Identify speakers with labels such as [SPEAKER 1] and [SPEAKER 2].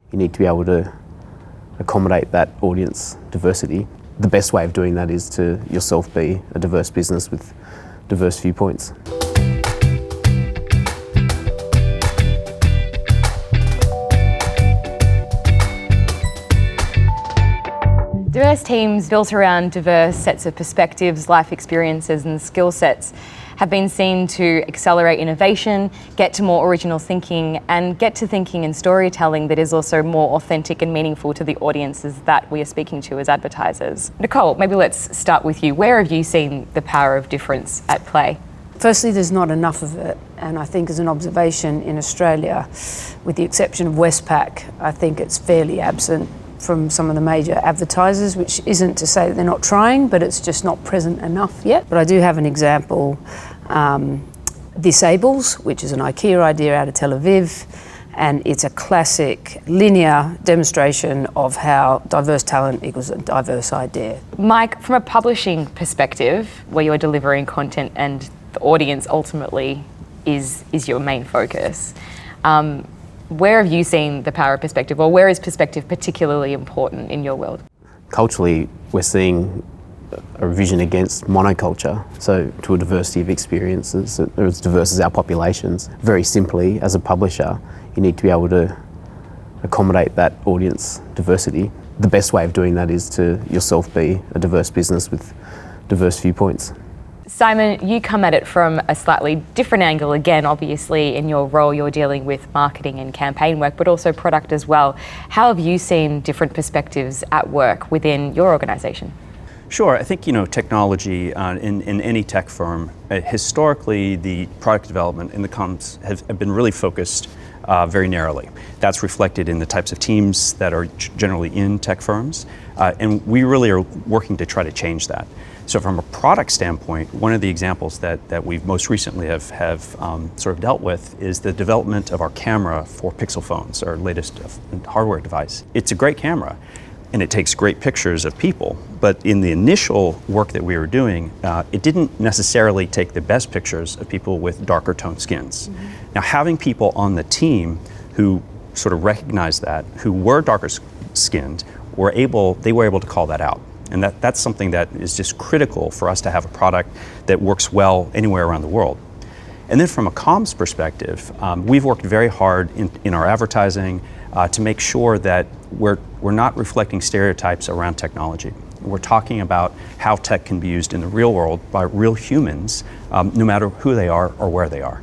[SPEAKER 1] You need to be able to accommodate that audience diversity. The best way of doing that is to yourself be a diverse business with diverse viewpoints.
[SPEAKER 2] Diverse teams built around diverse sets of perspectives, life experiences and skill sets have been seen to accelerate innovation, get to more original thinking and get to thinking and storytelling that is also more authentic and meaningful to the audiences that we are speaking to as advertisers. Nicole, maybe let's start with you. Where have you seen the power of difference at play?
[SPEAKER 3] Firstly, there's not enough of it, and I think as an observation in Australia, with the exception of Westpac, I think it's fairly absent from some of the major advertisers, which isn't to say that they're not trying, but it's just not present enough yet. But I do have an example, Disables, which is an IKEA idea out of Tel Aviv, and it's a classic linear demonstration of how diverse talent equals a diverse idea.
[SPEAKER 2] Mike, from a publishing perspective, where you're delivering content and the audience ultimately is your main focus, where have you seen the power of perspective, or where is perspective particularly important in your world?
[SPEAKER 1] Culturally, we're seeing a revision against monoculture, so to a diversity of experiences that are as diverse as our populations. Very simply, as a publisher, you need to be able to accommodate that audience diversity. The best way of doing that is to yourself be a diverse business with diverse viewpoints.
[SPEAKER 2] Simon, you come at it from a slightly different angle. Again, obviously in your role you're dealing with marketing and campaign work, but also product as well. How have you seen different perspectives at work within your organisation?
[SPEAKER 4] Sure, I think technology in any tech firm, historically the product development and the comms have been really focused very narrowly. That's reflected in the types of teams that are generally in tech firms, and we really are working to try to change that. So from a product standpoint, one of the examples that we've most recently have sort of dealt with is the development of our camera for Pixel phones, our latest hardware device. It's a great camera and it takes great pictures of people, but in the initial work that we were doing, it didn't necessarily take the best pictures of people with darker toned skins. Mm-hmm. Now, having people on the team who sort of recognized that, who were darker skinned, they were able to call that out. And that's something that is just critical for us to have a product that works well anywhere around the world. And then from a comms perspective, we've worked very hard in our advertising to make sure that we're not reflecting stereotypes around technology. We're talking about how tech can be used in the real world by real humans, no matter who they are or where they are.